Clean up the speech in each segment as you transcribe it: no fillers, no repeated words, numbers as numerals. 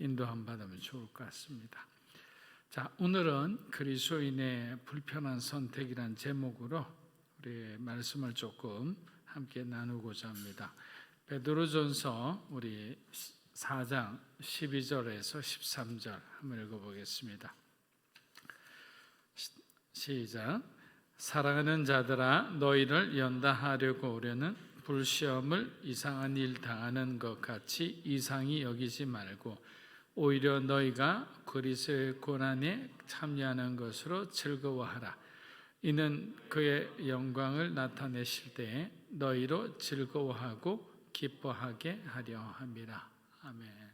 인도함 받으면 좋을 것 같습니다. 자, 오늘은 그리스도인의 불편한 선택이란 제목으로 우리 말씀을 조금 함께 나누고자 합니다. 베드로전서 우리 4장 12절에서 13절 한번 읽어보겠습니다. 시작. 사랑하는 자들아, 너희를 연다하려고 오려는 불시험을 이상한 일 당하는 것 같이 이상히 여기지 말고 오히려 너희가 그리스도의 고난에 참여하는 것으로 즐거워하라. 이는 그의 영광을 나타내실 때에 너희로 즐거워하고 기뻐하게 하려 함이라. 아멘.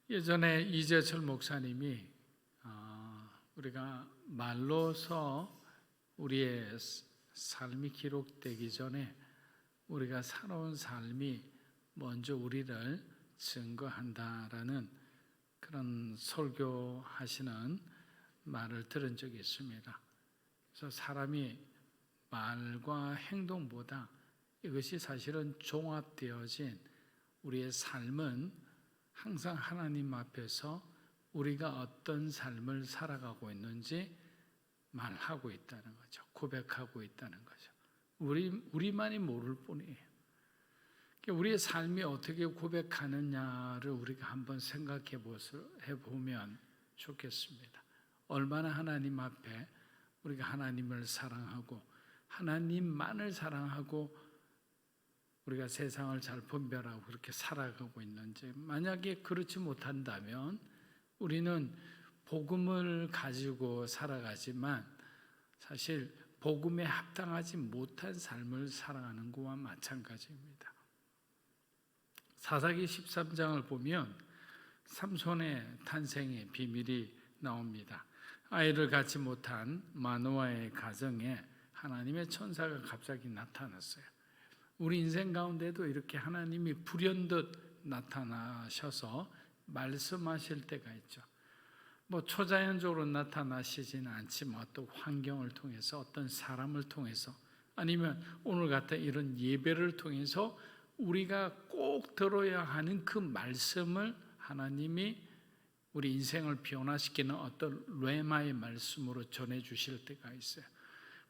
예전에 이재철 목사님이 우리가 말로서 우리의 삶이 기록되기 전에 우리가 살아온 삶이 먼저 우리를 증거한다라는 그런 설교하시는 말을 들은 적이 있습니다. 그래서 사람이 말과 행동보다 이것이 사실은 종합되어진 우리의 삶은 항상 하나님 앞에서 우리가 어떤 삶을 살아가고 있는지 말하고 있다는 거죠. 고백하고 있다는 거죠. 우리만이 모를 뿐이에요. 우리의 삶이 어떻게 고백하느냐를 우리가 한번 생각해 보면 좋겠습니다. 얼마나 하나님 앞에 우리가 하나님을 사랑하고 하나님만을 사랑하고 우리가 세상을 잘 분별하고 그렇게 살아가고 있는지, 만약에 그렇지 못한다면 우리는 복음을 가지고 살아가지만 사실 복음에 합당하지 못한 삶을 살아가는 것과 마찬가지입니다. 사사기 13장을 보면 삼손의 탄생의 비밀이 나옵니다. 아이를 갖지 못한 마노아의 가정에 하나님의 천사가 갑자기 나타났어요. 우리 인생 가운데도 이렇게 하나님이 불현듯 나타나셔서 말씀하실 때가 있죠. 초자연적으로 나타나시지는 않지만 어떤 환경을 통해서, 어떤 사람을 통해서, 아니면 오늘 같은 이런 예배를 통해서 우리가 꼭 들어야 하는 그 말씀을 하나님이 우리 인생을 변화시키는 어떤 레마의 말씀으로 전해주실 때가 있어요.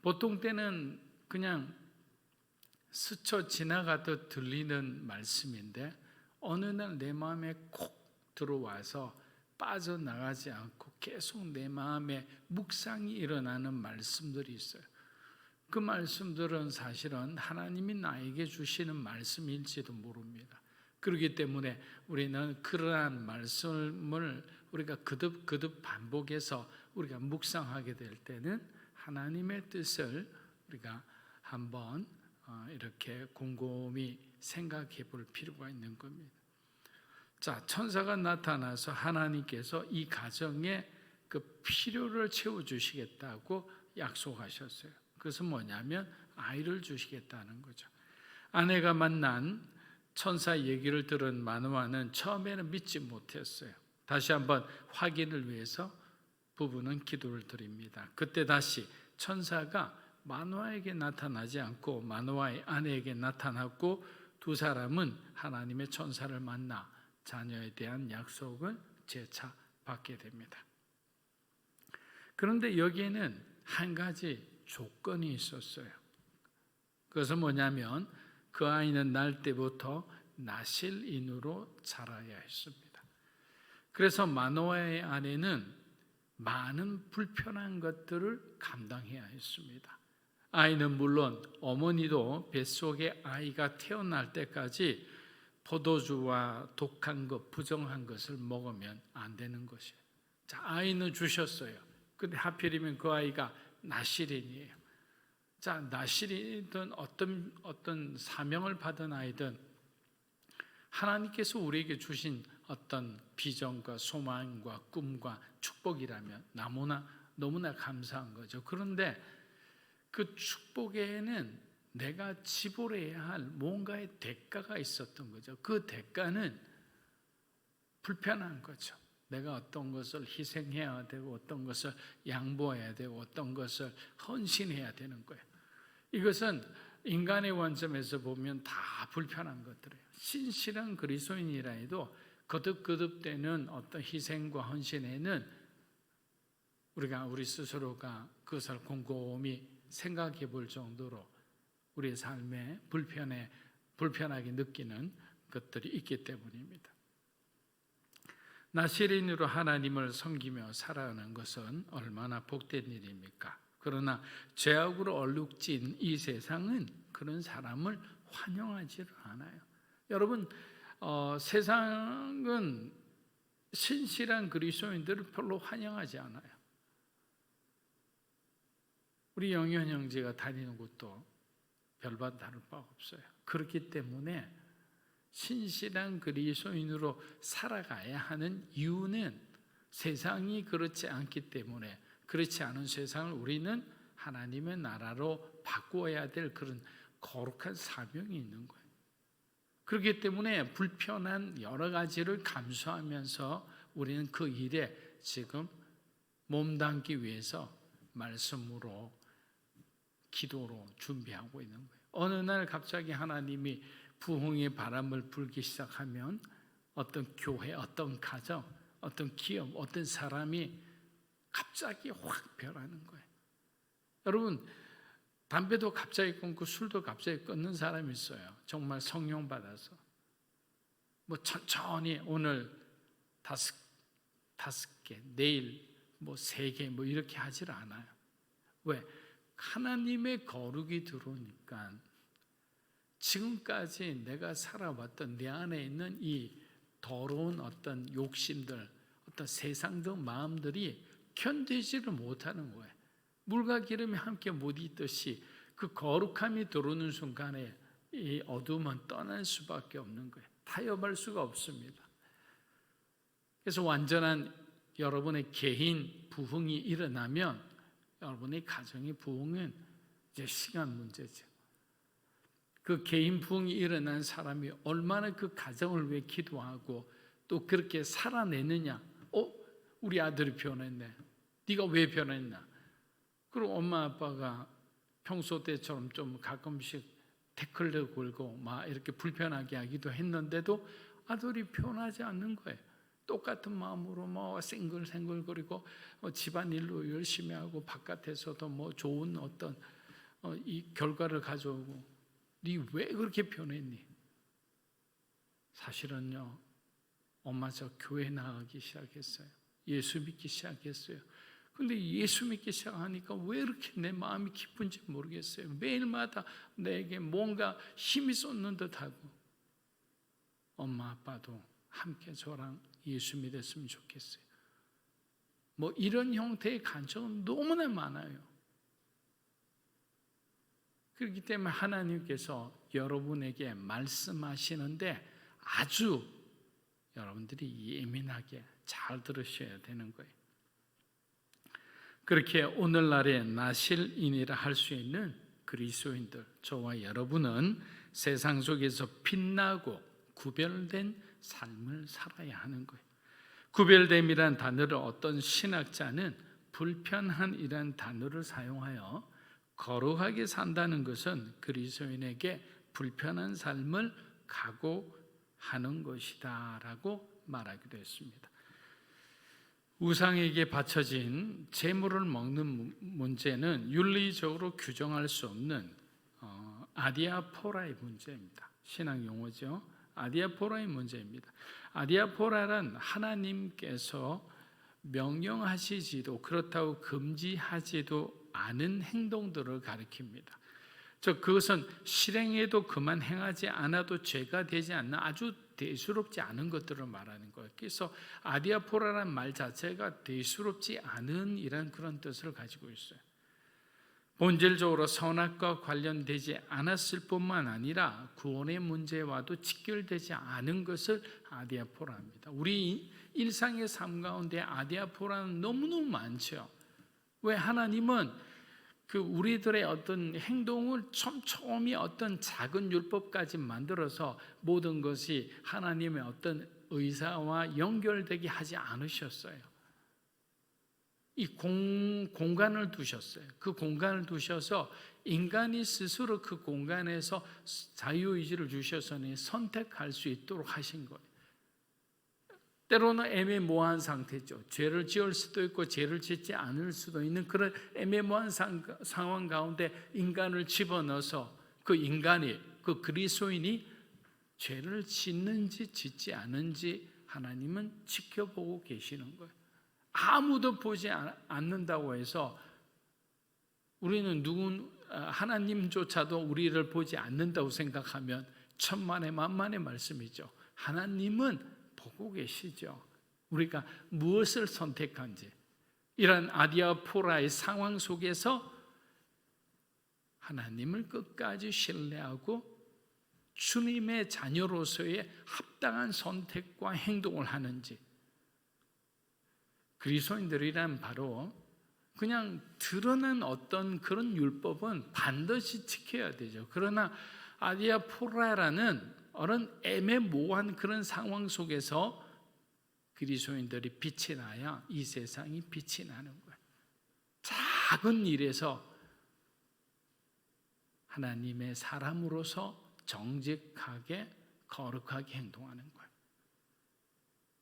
보통 때는 그냥 스쳐 지나가듯 들리는 말씀인데 어느 날 내 마음에 콕 들어와서 빠져나가지 않고 계속 내 마음에 묵상이 일어나는 말씀들이 있어요. 그 말씀들은 사실은 하나님이 나에게 주시는 말씀일지도 모릅니다. 그렇기 때문에 우리는 그러한 말씀을 우리가 거듭 반복해서 우리가 묵상하게 될 때는 하나님의 뜻을 우리가 한번 이렇게 곰곰이 생각해 볼 필요가 있는 겁니다. 자, 천사가 나타나서 하나님께서 이 가정에 그 필요를 채워주시겠다고 약속하셨어요. 그것은 뭐냐면 아이를 주시겠다는 거죠. 아내가 만난 천사 얘기를 들은 마노아는 처음에는 믿지 못했어요. 다시 한번 확인을 위해서 부부는 기도를 드립니다. 그때 다시 천사가 마노아에게 나타나지 않고 마노아의 아내에게 나타났고 두 사람은 하나님의 천사를 만나 자녀에 대한 약속을 재차 받게 됩니다. 그런데 여기에는 한 가지 조건이 있었어요. 그것은 뭐냐면 그 아이는 날 때부터 나실인으로 자라야 했습니다. 그래서 마노아의 아내는 많은 불편한 것들을 감당해야 했습니다. 아이는 물론 어머니도 뱃속에 아이가 태어날 때까지 포도주와 독한 것, 부정한 것을 먹으면 안 되는 것이에요. 자, 아이는 주셨어요. 근데 하필이면 그 아이가 나실인이에요. 자, 나실이든 어떤 사명을 받은 아이든 하나님께서 우리에게 주신 어떤 비전과 소망과 꿈과 축복이라면 너무나 감사한 거죠. 그런데 그 축복에는 내가 지불해야 할 뭔가의 대가가 있었던 거죠. 그 대가는 불편한 거죠. 내가 어떤 것을 희생해야 되고 어떤 것을 양보해야 되고 어떤 것을 헌신해야 되는 거예요. 이것은 인간의 관점에서 보면 다 불편한 것들이에요. 신실한 그리스도인이라 해도 거듭거듭되는 어떤 희생과 헌신에는 우리 스스로가 그것을 곰곰이 생각해 볼 정도로 우리의 삶에 불편하게 느끼는 것들이 있기 때문입니다. 나시린으로 하나님을 섬기며 살아가는 것은 얼마나 복된 일입니까? 그러나 죄악으로 얼룩진 이 세상은 그런 사람을 환영하지를 않아요. 여러분, 세상은 신실한 그리스도인들을 별로 환영하지 않아요. 우리 영현 형제가 다니는 곳도 별반 다를 바 없어요. 그렇기 때문에 신실한 그리스도인으로 살아가야 하는 이유는 세상이 그렇지 않기 때문에, 그렇지 않은 세상을 우리는 하나님의 나라로 바꾸어야 될 그런 거룩한 사명이 있는 거예요. 그렇기 때문에 불편한 여러 가지를 감수하면서 우리는 그 일에 지금 몸담기 위해서 말씀으로, 기도로 준비하고 있는 거예요. 어느 날 갑자기 하나님이 부흥의 바람을 불기 시작하면 어떤 교회, 어떤 가정, 어떤 기업, 어떤 사람이 갑자기 확 변하는 거예요. 여러분, 담배도 갑자기 끊고 술도 갑자기 끊는 사람이 있어요. 정말 성령 받아서. 뭐 천천히 오늘 5개, 내일 3개 이렇게 하질 않아요. 왜? 하나님의 거룩이 들어오니까 지금까지 내가 살아왔던 내 안에 있는 이 더러운 어떤 욕심들, 어떤 세상적 마음들이 견디지를 못하는 거예요. 물과 기름이 함께 못 있듯이 그 거룩함이 들어오는 순간에 이 어둠은 떠날 수밖에 없는 거예요. 타협할 수가 없습니다. 그래서 완전한 여러분의 개인 부흥이 일어나면 여러분의 가정의 부흥은 이제 시간 문제죠. 그 개인 부흥이 일어난 사람이 얼마나 그 가정을 위해 기도하고 또 그렇게 살아내느냐. 우리 아들이 변했네. 네가 왜 변했나? 그리고 엄마 아빠가 평소 때처럼 좀 가끔씩 태클을 걸고 막 이렇게 불편하게 하기도 했는데도 아들이 변하지 않는 거예요. 똑같은 마음으로 생글생글거리고 집안일로 열심히 하고 바깥에서도 좋은 어떤 이 결과를 가져오고. 네 왜 그렇게 변했니? 사실은요, 엄마 저 교회 나가기 시작했어요. 예수 믿기 시작했어요. 근데 예수 믿기 시작하니까 왜 이렇게 내 마음이 기쁜지 모르겠어요. 매일마다 내게 뭔가 힘이 쏟는 듯하고. 엄마 아빠도 함께 저랑 예수 믿었으면 좋겠어요. 이런 형태의 간청은 너무나 많아요. 그렇기 때문에 하나님께서 여러분에게 말씀하시는데 아주 여러분들이 예민하게 잘 들으셔야 되는 거예요. 그렇게 오늘날의 나실인이라 할 수 있는 그리스도인들, 저와 여러분은 세상 속에서 빛나고 구별된 삶을 살아야 하는 거예요. 구별됨이란 단어를 어떤 신학자는 불편한이란 단어를 사용하여 거룩하게 산다는 것은 그리스도인에게 불편한 삶을 각오하는 것이다 라고 말하기도 했습니다. 우상에게 바쳐진 제물을 먹는 문제는 윤리적으로 규정할 수 없는 아디아포라의 문제입니다. 신앙 용어죠. 아디아포라의 문제입니다. 아디아포라란 하나님께서 명령하시지도 그렇다고 금지하지도 않은 행동들을 가리킵니다. 즉 그것은 실행해도 그만 행하지 않아도 죄가 되지 않는 아주 대수롭지 않은 것들을 말하는 거예요. 그래서 아디아포라라는 말 자체가 대수롭지 않은 이런 그런 뜻을 가지고 있어요. 본질적으로 선악과 관련되지 않았을 뿐만 아니라 구원의 문제와도 직결되지 않은 것을 아디아포라합니다. 우리 일상의 삶 가운데 아디아포라는 너무너무 많죠. 왜? 하나님은 그 우리들의 어떤 행동을 촘촘히 어떤 작은 율법까지 만들어서 모든 것이 하나님의 어떤 의사와 연결되게 하지 않으셨어요. 이 공간을 두셨어요. 그 공간을 두셔서 인간이 스스로 그 공간에서 자유의지를 주셔서는 선택할 수 있도록 하신 거예요. 때로는 애매모호한 상태죠. 죄를 지을 수도 있고 죄를 짓지 않을 수도 있는 그런 애매모호한 상황 가운데 인간을 집어넣어서 그 인간이, 그 그리스도인이 죄를 짓는지 짓지 않은지 하나님은 지켜보고 계시는 거예요. 아무도 보지 않는다고 해서 우리는 하나님조차도 우리를 보지 않는다고 생각하면 천만의 만만의 말씀이죠. 하나님은 보고 계시죠. 우리가 무엇을 선택한지, 이런 아디아포라의 상황 속에서 하나님을 끝까지 신뢰하고 주님의 자녀로서의 합당한 선택과 행동을 하는지. 그리스도인들이란 바로 그냥 드러난 어떤 그런 율법은 반드시 지켜야 되죠. 그러나 아디아포라라는 어떤 애매모호한 그런 상황 속에서 그리스도인들이 빛이 나야 이 세상이 빛이 나는 거예요. 작은 일에서 하나님의 사람으로서 정직하게 거룩하게 행동하는 거예요.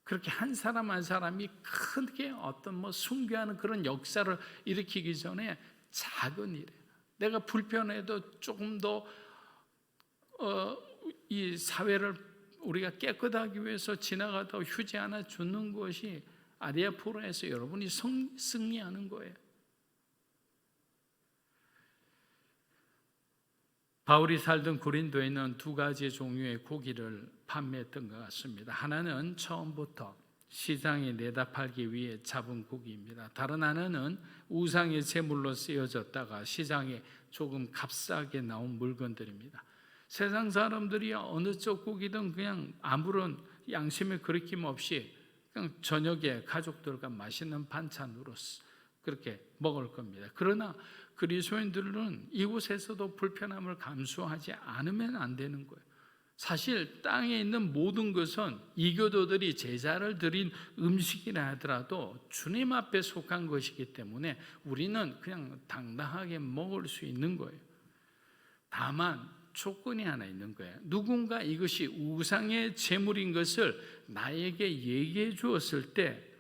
그렇게 한 사람 한 사람이 크게 어떤 숭배하는 그런 역사를 일으키기 전에 작은 일에 내가 불편해도 조금 더 이 사회를 우리가 깨끗하기 위해서 지나가다 휴지 하나 주는 것이 아디아포라에서 여러분이 승리하는 거예요. 바울이 살던 고린도에는 두 가지 종류의 고기를 판매했던 것 같습니다. 하나는 처음부터 시장에 내다 팔기 위해 잡은 고기입니다. 다른 하나는 우상의 제물로 쓰여졌다가 시장에 조금 값싸게 나온 물건들입니다. 세상 사람들이 어느 쪽 고기든 그냥 아무런 양심의 거리낌 없이 그냥 저녁에 가족들과 맛있는 반찬으로 그렇게 먹을 겁니다. 그러나 그리스도인들은 이곳에서도 불편함을 감수하지 않으면 안 되는 거예요. 사실 땅에 있는 모든 것은 이교도들이 제사를 드린 음식이라 하더라도 주님 앞에 속한 것이기 때문에 우리는 그냥 당당하게 먹을 수 있는 거예요. 다만 조건이 하나 있는 거예요. 누군가 이것이 우상의 제물인 것을 나에게 얘기해 주었을 때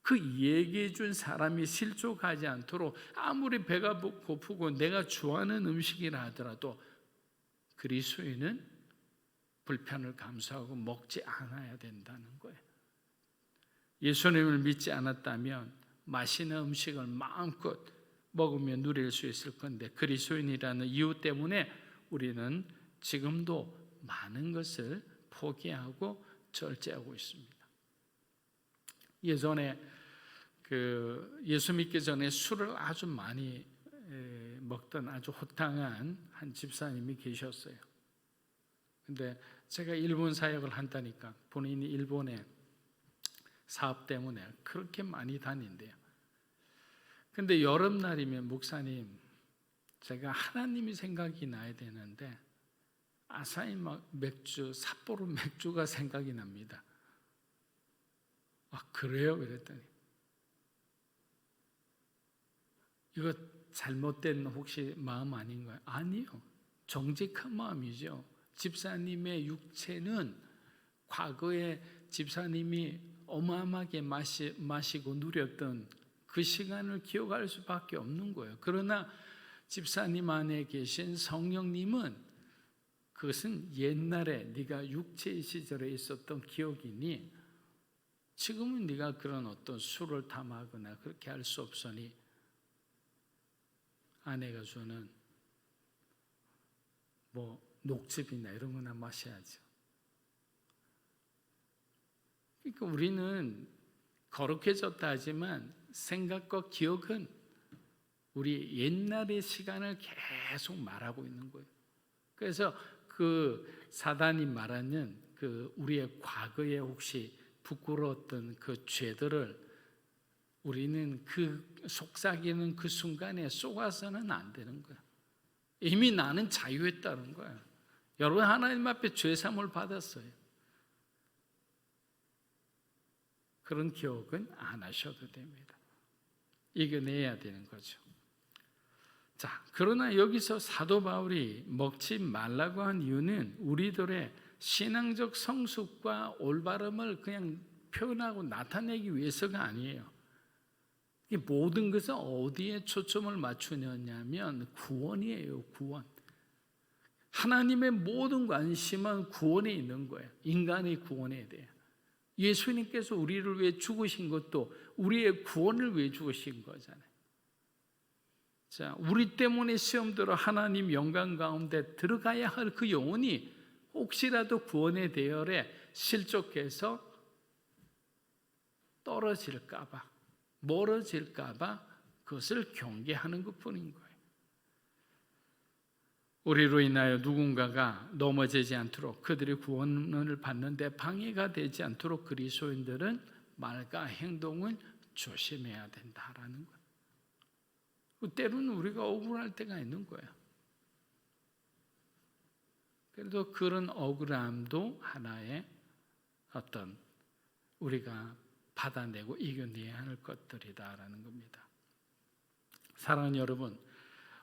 그 얘기해 준 사람이 실족하지 않도록 아무리 배가 고프고 내가 좋아하는 음식이라 하더라도 그리스도인은 불편을 감수하고 먹지 않아야 된다는 거예요. 예수님을 믿지 않았다면 맛있는 음식을 마음껏 먹으며 누릴 수 있을 건데 그리스도인이라는 이유 때문에 우리는 지금도 많은 것을 포기하고 절제하고 있습니다. 예전에 예수 믿기 전에 술을 아주 많이 먹던 아주 호탕한 한 집사님이 계셨어요. 근데 제가 일본 사역을 한다니까 본인이 일본에 사업 때문에 그렇게 많이 다닌대요. 근데 여름날이면 목사님 제가 하나님이 생각이 나야 되는데 아사히 맥주, 삿포로 맥주가 생각이 납니다. 아 그래요? 그랬더니 이거 잘못된 혹시 마음 아닌가요? 아니요. 정직한 마음이죠. 집사님의 육체는 과거에 집사님이 어마어마하게 마시고 누렸던 그 시간을 기억할 수밖에 없는 거예요. 그러나 집사님 안에 계신 성령님은 그것은 옛날에 네가 육체의 시절에 있었던 기억이니 지금은 네가 그런 어떤 술을 탐하거나 그렇게 할 수 없으니 아내가 주는 녹즙이나 이런 거나 마셔야죠. 그러니까 우리는 거룩해졌다 하지만 생각과 기억은 우리 옛날의 시간을 계속 말하고 있는 거예요. 그래서 그 사단이 말하는 그 우리의 과거에 혹시 부끄러웠던 그 죄들을 우리는 그 속삭이는 그 순간에 쏘아서는 안 되는 거예요. 이미 나는 자유했다는 거예요. 여러분 하나님 앞에 죄사함을 받았어요. 그런 기억은 안 하셔도 됩니다. 이겨내야 되는 거죠. 자, 그러나 여기서 사도 바울이 먹지 말라고 한 이유는 우리들의 신앙적 성숙과 올바름을 그냥 표현하고 나타내기 위해서가 아니에요. 이 모든 것은 어디에 초점을 맞추느냐면 구원이에요. 구원. 하나님의 모든 관심은 구원에 있는 거예요. 인간의 구원에 대해. 예수님께서 우리를 위해 죽으신 것도 우리의 구원을 위해 죽으신 거잖아요. 자, 우리 때문에 시험대로 하나님 영광 가운데 들어가야 할 그 영혼이 혹시라도 구원의 대열에 실족해서 떨어질까봐, 멀어질까봐 그것을 경계하는 것뿐인 거예요. 우리로 인하여 누군가가 넘어지지 않도록, 그들이 구원을 받는데 방해가 되지 않도록 그리스도인들은 말과 행동을 조심해야 된다라는 거예요. 때로는 우리가 억울할 때가 있는 거예요. 그래도 그런 억울함도 하나의 어떤 우리가 받아내고 이겨내야 할 것들이다라는 겁니다. 사랑하는 여러분,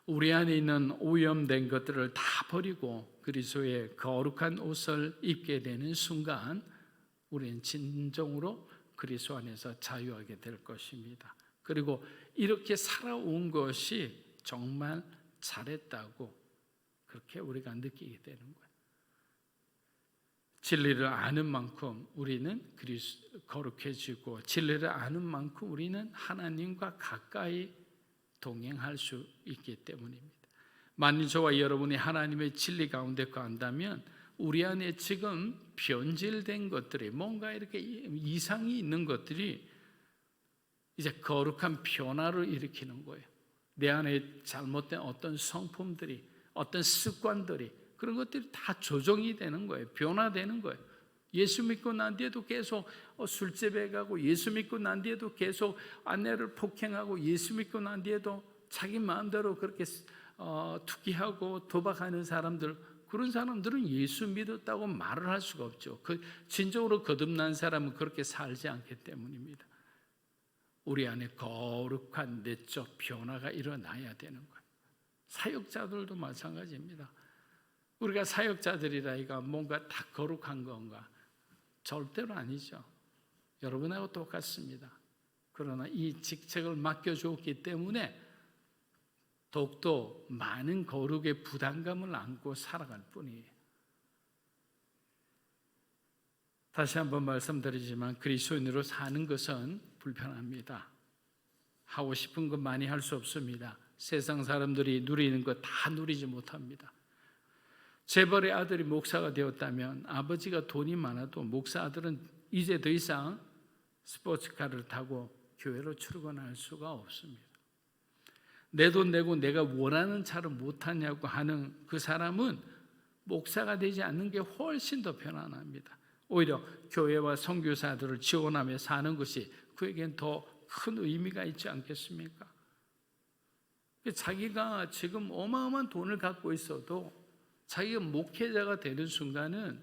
우리 안에 있는 오염된 것들을 다 버리고 그리스도의 거룩한 옷을 입게 되는 순간 우리는 진정으로 그리스도 안에서 자유하게 될 것입니다. 그리고 이렇게 살아온 것이 정말 잘했다고 그렇게 우리가 느끼게 되는 거예요. 진리를 아는 만큼 우리는 거룩해지고 진리를 아는 만큼 우리는 하나님과 가까이 동행할 수 있기 때문입니다. 만일 저와 여러분이 하나님의 진리 가운데 거한다면 우리 안에 지금 변질된 것들이 뭔가 이렇게 이상이 있는 것들이 이제 거룩한 변화를 일으키는 거예요. 내 안에 잘못된 어떤 성품들이, 어떤 습관들이, 그런 것들이 다 조정이 되는 거예요. 변화되는 거예요. 예수 믿고 난 뒤에도 계속 술집에 가고, 예수 믿고 난 뒤에도 계속 아내를 폭행하고, 예수 믿고 난 뒤에도 자기 마음대로 그렇게 투기하고 도박하는 사람들, 그런 사람들은 예수 믿었다고 말을 할 수가 없죠. 진정으로 거듭난 사람은 그렇게 살지 않기 때문입니다. 우리 안에 거룩한 내적 변화가 일어나야 되는 거예요. 사역자들도 마찬가지입니다. 우리가 사역자들이라 이가 뭔가 다 거룩한 건가? 절대로 아니죠. 여러분하고 똑같습니다. 그러나 이 직책을 맡겨주었기 때문에 더욱더 많은 거룩의 부담감을 안고 살아갈 뿐이에요. 다시 한번 말씀드리지만 그리스도인으로 사는 것은 불편합니다. 하고 싶은 것 많이 할 수 없습니다. 세상 사람들이 누리는 것 다 누리지 못합니다. 재벌의 아들이 목사가 되었다면 아버지가 돈이 많아도 목사 아들은 이제 더 이상 스포츠카를 타고 교회로 출근할 수가 없습니다. 내 돈 내고 내가 원하는 차를 못 타냐고 하는 그 사람은 목사가 되지 않는 게 훨씬 더 편안합니다. 오히려 교회와 선교사들을 지원하며 사는 것이 그에겐 더 큰 의미가 있지 않겠습니까? 자기가 지금 어마어마한 돈을 갖고 있어도 자기가 목회자가 되는 순간은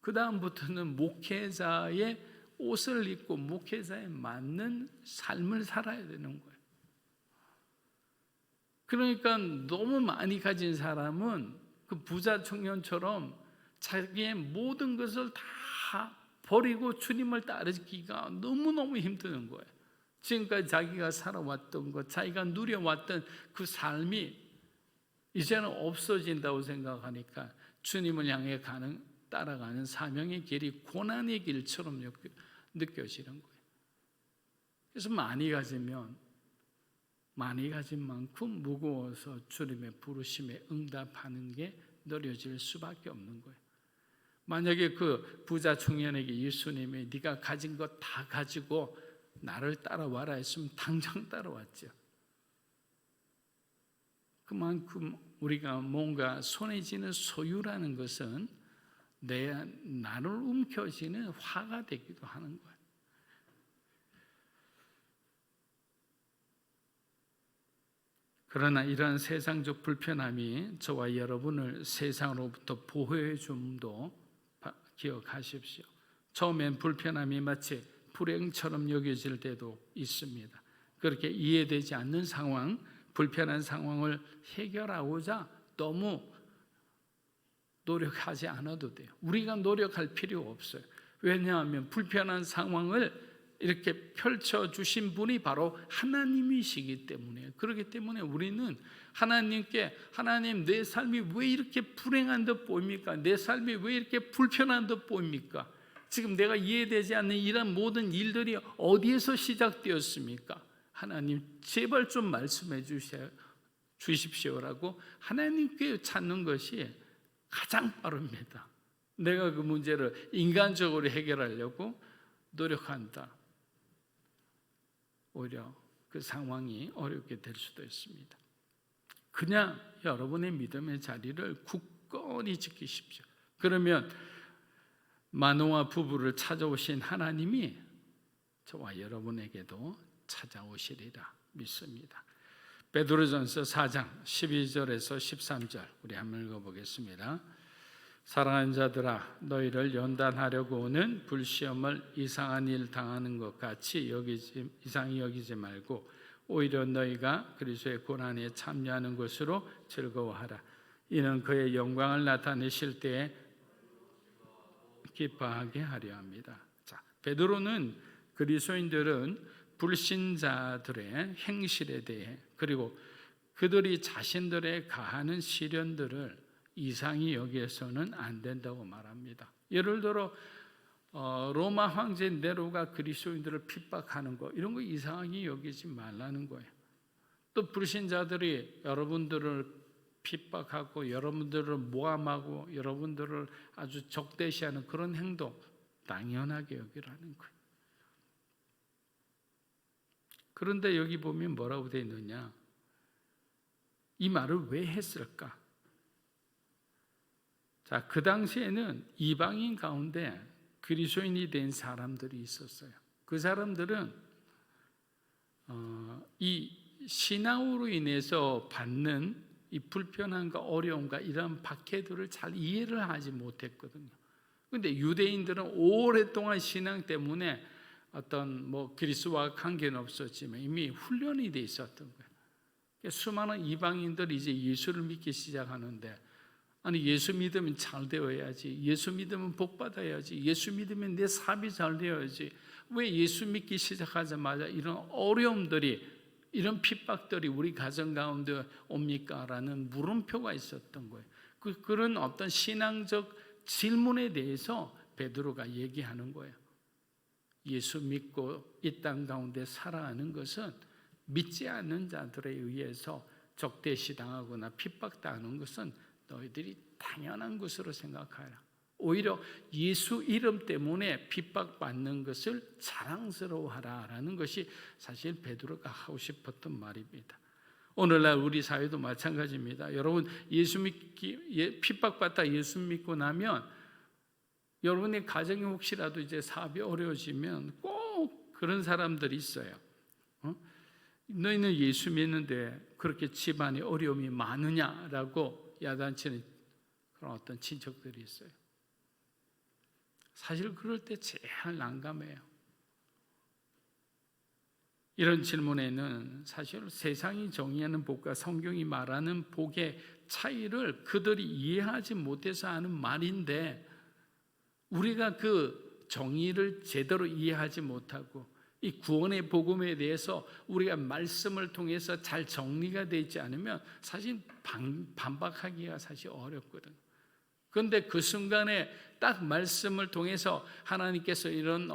그 다음부터는 목회자의 옷을 입고 목회자에 맞는 삶을 살아야 되는 거예요. 그러니까 너무 많이 가진 사람은 그 부자 청년처럼 자기의 모든 것을 다 버리고 주님을 따르기가 너무너무 힘드는 거예요. 지금까지 자기가 살아왔던 것, 자기가 누려왔던 그 삶이 이제는 없어진다고 생각하니까 주님을 향해 따라가는 사명의 길이 고난의 길처럼 느껴지는 거예요. 그래서 많이 가진 만큼 무거워서 주님의 부르심에 응답하는 게 느려질 수밖에 없는 거예요. 만약에 그 부자 청년에게 예수님이 네가 가진 것 다 가지고 나를 따라와라 했으면 당장 따라왔죠. 그만큼 우리가 뭔가 손에 쥐는 소유라는 것은 나를 움켜쥐는 화가 되기도 하는 거예요. 그러나 이러한 세상적 불편함이 저와 여러분을 세상으로부터 보호해 줌도 기억하십시오. 처음엔 불편함이 마치 불행처럼 여겨질 때도 있습니다. 그렇게 이해되지 않는 상황, 불편한 상황을 해결하고자 너무 노력하지 않아도 돼요. 우리가 노력할 필요 없어요. 왜냐하면 불편한 상황을 이렇게 펼쳐주신 분이 바로 하나님이시기 때문에, 그렇기 때문에 우리는 하나님께, 하나님 내 삶이 왜 이렇게 불행한 듯 보입니까? 내 삶이 왜 이렇게 불편한 듯 보입니까? 지금 내가 이해되지 않는 이런 모든 일들이 어디에서 시작되었습니까? 하나님 제발 좀 말씀해 주십시오라고 하나님께 찾는 것이 가장 빠릅니다. 내가 그 문제를 인간적으로 해결하려고 노력한다, 오히려 그 상황이 어렵게 될 수도 있습니다. 그냥 여러분의 믿음의 자리를 굳건히 지키십시오. 그러면 마노아 부부를 찾아오신 하나님이 저와 여러분에게도 찾아오시리라 믿습니다. 베드로전서 4장 12절에서 13절 우리 한번 읽어보겠습니다. 사랑하는 자들아, 너희를 연단하려고 오는 불시험을 이상한 일 당하는 것 같이 이상히 여기지 말고 오히려 너희가 그리스도의 고난에 참여하는 것으로 즐거워하라. 이는 그의 영광을 나타내실 때에 기뻐하게 하려 합니다. 자, 베드로는 그리스도인들은 불신자들의 행실에 대해, 그리고 그들이 자신들의 가하는 시련들을 이상히 여기에서는 안 된다고 말합니다. 예를 들어 로마 황제 네로가 그리스도인들을 핍박하는 거, 이런 거 이상하게 여기지 말라는 거예요. 또 불신자들이 여러분들을 핍박하고 여러분들을 모함하고 여러분들을 아주 적대시하는 그런 행동 당연하게 여기라는 거예요. 그런데 여기 보면 뭐라고 되어 있느냐? 이 말을 왜 했을까? 자, 그 당시에는 이방인 가운데 그리스도인이 된 사람들이 있었어요. 그 사람들은 이 신앙으로 인해서 받는 이 불편함과 어려움과 이런 박해들을 잘 이해를 하지 못했거든요. 그런데 유대인들은 오랫동안 신앙 때문에 어떤 그리스도와 관계는 없었지만 이미 훈련이 돼 있었던 거예요. 수많은 이방인들이 이제 예수를 믿기 시작하는데, 아니 예수 믿으면 잘 되어야지, 예수 믿으면 복 받아야지, 예수 믿으면 내 삶이 잘 되어야지, 왜 예수 믿기 시작하자마자 이런 어려움들이, 이런 핍박들이 우리 가정 가운데 옵니까? 라는 물음표가 있었던 거예요. 그런 어떤 신앙적 질문에 대해서 베드로가 얘기하는 거예요. 예수 믿고 이 땅 가운데 살아가는 것은 믿지 않는 자들에 의해서 적대시당하거나 핍박당하는 것은 너희들이 당연한 것으로 생각하라. 오히려 예수 이름 때문에 핍박받는 것을 자랑스러워하라라는 것이 사실 베드로가 하고 싶었던 말입니다. 오늘날 우리 사회도 마찬가지입니다. 여러분, 핍박받다 예수 믿고 나면 여러분의 가정이 혹시라도 이제 사업이 어려워지면 꼭 그런 사람들이 있어요. 너희는 예수 믿는데 그렇게 집안에 어려움이 많으냐라고 야단치는 그런 어떤 친척들이 있어요. 사실 그럴 때 제일 난감해요. 이런 질문에는 사실 세상이 정의하는 복과 성경이 말하는 복의 차이를 그들이 이해하지 못해서 하는 말인데, 우리가 그 정의를 제대로 이해하지 못하고 이 구원의 복음에 대해서 우리가 말씀을 통해서 잘 정리가 되지 않으면 사실 반박하기가 사실 어렵거든. 그런데 그 순간에 딱 말씀을 통해서 하나님께서 이런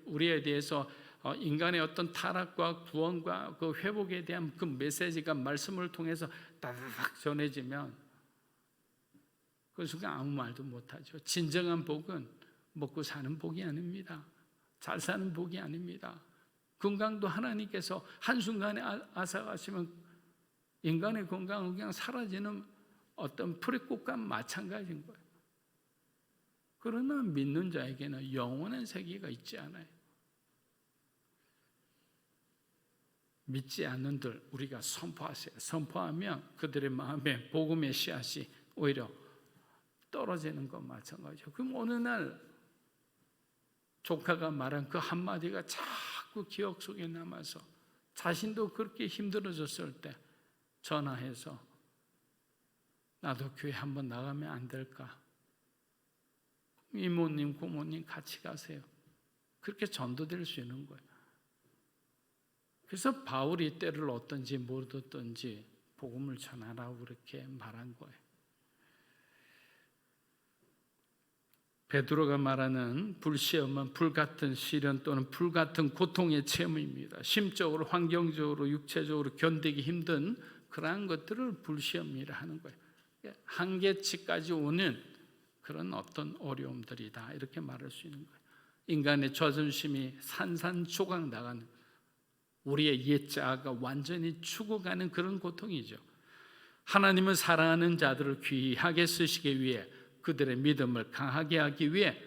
우리에 대해서 인간의 어떤 타락과 구원과 그 회복에 대한 그 메시지가 말씀을 통해서 딱 전해지면 그 순간 아무 말도 못하죠. 진정한 복은 먹고 사는 복이 아닙니다. 잘 사는 복이 아닙니다. 건강도 하나님께서 한순간에 앗아가시면 인간의 건강은 그냥 사라지는 어떤 풀꽃과 마찬가지인 거예요. 그러나 믿는 자에게는 영원한 세계가 있지 않아요. 믿지 않는들 우리가 선포하세요. 선포하면 그들의 마음에 복음의 씨앗이 오히려 떨어지는 것 마찬가지죠. 그럼 어느 날 조카가 말한 그 한마디가 자꾸 자꾸 기억 속에 남아서 자신도 그렇게 힘들어졌을 때 전화해서 나도 교회 한번 나가면 안 될까? 이모님, 고모님 같이 가세요. 그렇게 전도될 수 있는 거예요. 그래서 바울이 때를 어떤지 모르던지 복음을 전하라고 그렇게 말한 거예요. 베드로가 말하는 불시험은 불같은 시련 또는 불같은 고통의 체험입니다. 심적으로, 환경적으로, 육체적으로 견디기 힘든 그러한 것들을 불시험이라 하는 거예요. 한계치까지 오는 그런 어떤 어려움들이다, 이렇게 말할 수 있는 거예요. 인간의 자존심이 산산조각 나가는, 우리의 옛자아가 완전히 죽어가는 그런 고통이죠. 하나님은 사랑하는 자들을 귀하게 쓰시기 위해, 그들의 믿음을 강하게 하기 위해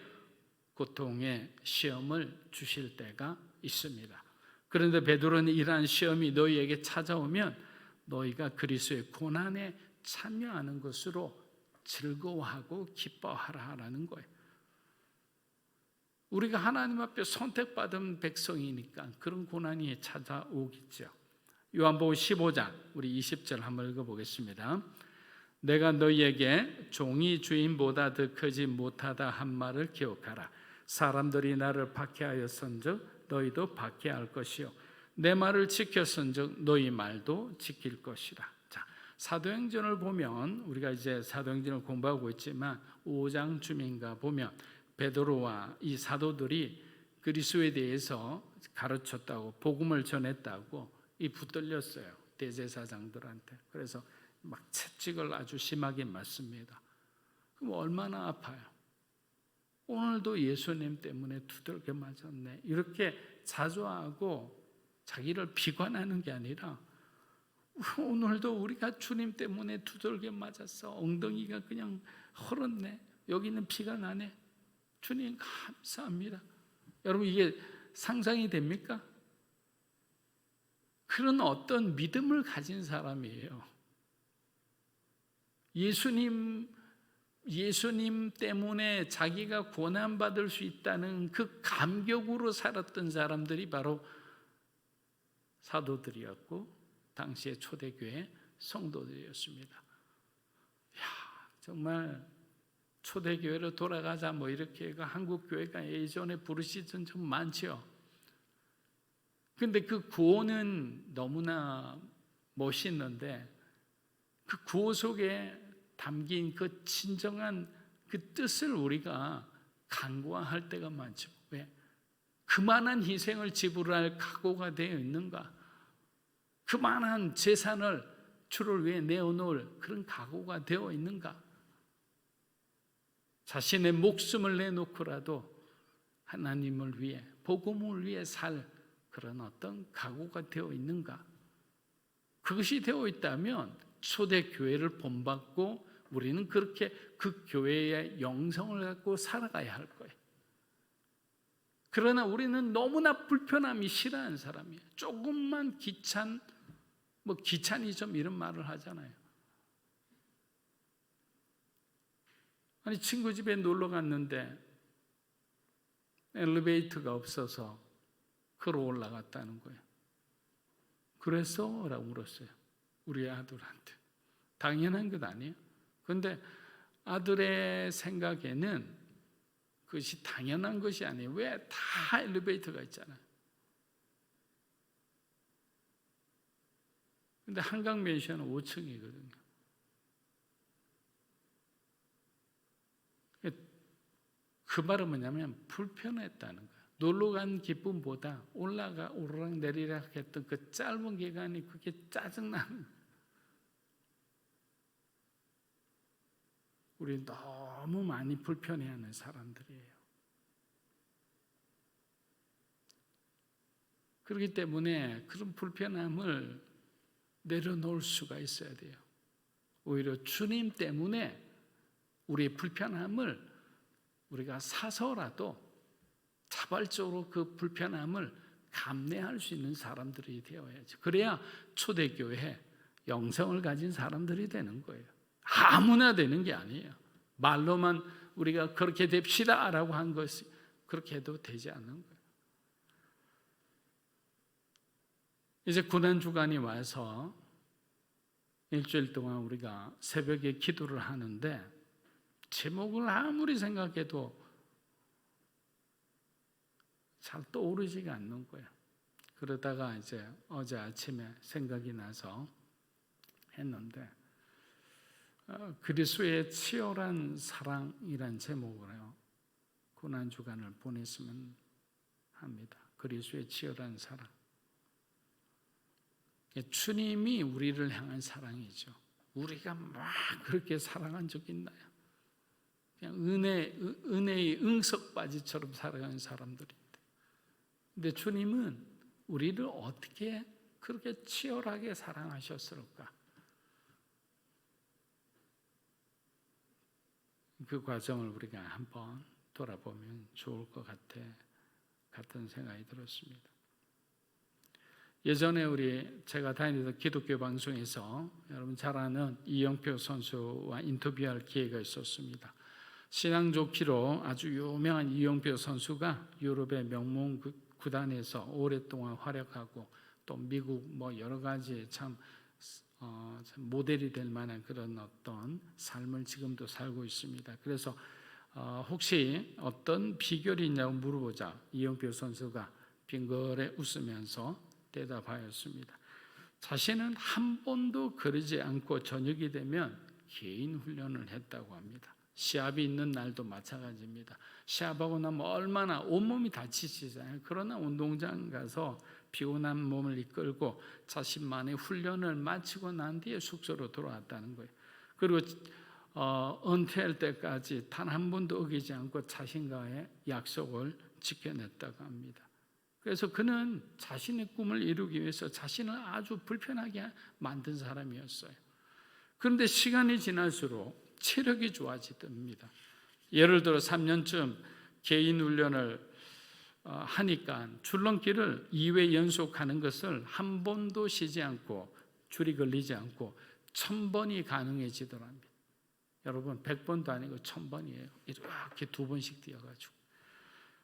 고통의 시험을 주실 때가 있습니다. 그런데 베드로는 이러한 시험이 너희에게 찾아오면 너희가 그리스도의 고난에 참여하는 것으로 즐거워하고 기뻐하라라는 거예요. 우리가 하나님 앞에 선택받은 백성이니까 그런 고난이 찾아오겠죠. 요한복음 15장 우리 20절 한번 읽어보겠습니다. 내가 너희에게 종이 주인보다 더 크지 못하다 한 말을 기억하라. 사람들이 나를 박해하였은즉 너희도 박해할 것이요 내 말을 지켰은즉 너희 말도 지킬 것이라. 자, 사도행전을 보면, 우리가 이제 사도행전을 공부하고 있지만 5장 쯤인가 보면 베드로와 이 사도들이 그리스도에 대해서 가르쳤다고, 복음을 전했다고 붙들렸어요, 대제사장들한테. 그래서 막 채찍을 아주 심하게 맞습니다. 그럼 얼마나 아파요. 오늘도 예수님 때문에 두들겨 맞았네, 이렇게 자조하고 자기를 비관하는 게 아니라, 오늘도 우리가 주님 때문에 두들겨 맞았어, 엉덩이가 그냥 헐었네, 여기는 피가 나네, 주님 감사합니다. 여러분, 이게 상상이 됩니까? 그런 어떤 믿음을 가진 사람이에요. 예수님 때문에 자기가 고난받을 수 있다는 그 감격으로 살았던 사람들이 바로 사도들이었고 당시의 초대교회 성도들이었습니다. 야, 정말 초대교회로 돌아가자 뭐 이렇게 한국교회가 예전에 부르시던 좀 많죠. 근데 그 구호는 너무나 멋있는데 그 구호 속에 담긴 그 진정한 그 뜻을 우리가 간과할 때가 많죠. 왜? 그만한 희생을 지불할 각오가 되어 있는가? 그만한 재산을 주를 위해 내어놓을 그런 각오가 되어 있는가? 자신의 목숨을 내놓고라도 하나님을 위해, 복음을 위해 살 그런 어떤 각오가 되어 있는가? 그것이 되어 있다면 초대교회를 본받고 우리는 그렇게 그 교회의 영성을 갖고 살아가야 할 거예요. 그러나 우리는 너무나 불편함이 싫어하는 사람이에요. 조금만 귀차니즘 이런 말을 하잖아요. 아니, 친구 집에 놀러 갔는데 엘리베이터가 없어서 걸어 올라갔다는 거예요. 그래서? 라고 물었어요, 우리 아들한테. 당연한 것 아니에요? 그런데 아들의 생각에는 그것이 당연한 것이 아니에요. 왜? 다 엘리베이터가 있잖아요. 그런데 한강맨션은 5층이거든요. 그 말은 뭐냐면 불편했다는 거예요. 놀러 간 기쁨보다 오르락 내리락 했던 그 짧은 기간이 그게 짜증나는 거예요. 우리 너무 많이 불편해하는 사람들이에요. 그렇기 때문에 그런 불편함을 내려놓을 수가 있어야 돼요. 오히려 주님 때문에 우리의 불편함을 우리가 사서라도 자발적으로 그 불편함을 감내할 수 있는 사람들이 되어야죠. 그래야 초대교회 영성을 가진 사람들이 되는 거예요. 아무나 되는 게 아니에요. 말로만 우리가 그렇게 됩시다라고 한 것이 그렇게 해도 되지 않는 거예요. 이제 고난주간이 와서 일주일 동안 우리가 새벽에 기도를 하는데 제목을 아무리 생각해도 잘 떠오르지가 않는 거예요. 그러다가 이제 어제 아침에 생각이 나서 했는데 그리스도의 치열한 사랑이란 제목으로 고난주간을 보냈으면 합니다. 그리스도의 치열한 사랑. 주님이 우리를 향한 사랑이죠. 우리가 막 그렇게 사랑한 적 있나요? 그냥 은혜의 응석바지처럼 살아가는 사람들인데. 근데 주님은 우리를 어떻게 그렇게 치열하게 사랑하셨을까? 그 과정을 우리가 한번 돌아보면 좋을 것 같은 생각이 들었습니다. 예전에 제가 다니던 기독교 방송에서 여러분 잘 아는 이영표 선수와 인터뷰할 기회가 있었습니다. 신앙 좋기로 아주 유명한 이영표 선수가 유럽의 명문 구단에서 오랫동안 활약하고 또 미국 여러 가지 참 모델이 될 만한 그런 어떤 삶을 지금도 살고 있습니다. 그래서 혹시 어떤 비결이 있냐고 물어보자 이영표 선수가 빙그레 웃으면서 대답하였습니다. 자신은 한 번도 그러지 않고 저녁이 되면 개인 훈련을 했다고 합니다. 시합이 있는 날도 마찬가지입니다. 시합하고 나면 얼마나 온몸이 다치시잖아요. 그러나 운동장 가서 피곤한 몸을 이끌고 자신만의 훈련을 마치고 난 뒤에 숙소로 돌아왔다는 거예요. 그리고 은퇴할 때까지 단 한 번도 어기지 않고 자신과의 약속을 지켜냈다고 합니다. 그래서 그는 자신의 꿈을 이루기 위해서 자신을 아주 불편하게 만든 사람이었어요. 그런데 시간이 지날수록 체력이 좋아지답니다. 예를 들어 3년쯤 개인 훈련을 하니까 줄넘기를 2회 연속하는 것을 한 번도 쉬지 않고 줄이 걸리지 않고 1000번이 가능해지더랍니다. 여러분 100번도 아니고 1000번이에요. 이렇게 2번씩 뛰어가지고.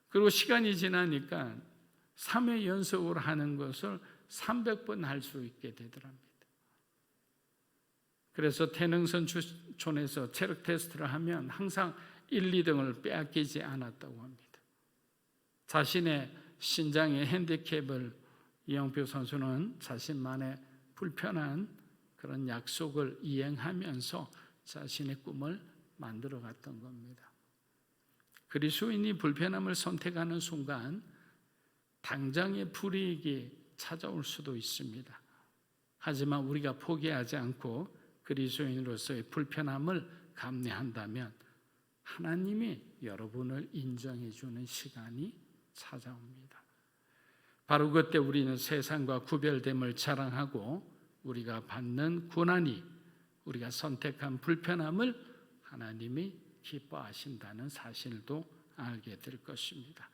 그리고 시간이 지나니까 3회 연속으로 하는 것을 300번 할 수 있게 되더랍니다. 그래서 태능선수촌에서 체력 테스트를 하면 항상 1, 2등을 빼앗기지 않았다고 합니다. 자신의 신장의 핸디캡을 이영표 선수는 자신만의 불편한 그런 약속을 이행하면서 자신의 꿈을 만들어 갔던 겁니다. 그리스도인이 불편함을 선택하는 순간 당장의 불이익이 찾아올 수도 있습니다. 하지만 우리가 포기하지 않고 그리스도인으로서의 불편함을 감내한다면 하나님이 여러분을 인정해 주는 시간이 찾아옵니다. 바로 그때 우리는 세상과 구별됨을 자랑하고 우리가 받는 고난이 우리가 선택한 불편함을 하나님이 기뻐하신다는 사실도 알게 될 것입니다.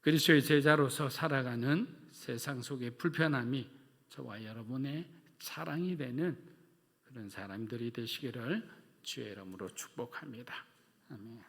그리스도의 제자로서 살아가는 세상 속의 불편함이 저와 여러분의 자랑이 되는 그런 사람들이 되시기를 주의 이름으로 축복합니다. 아멘.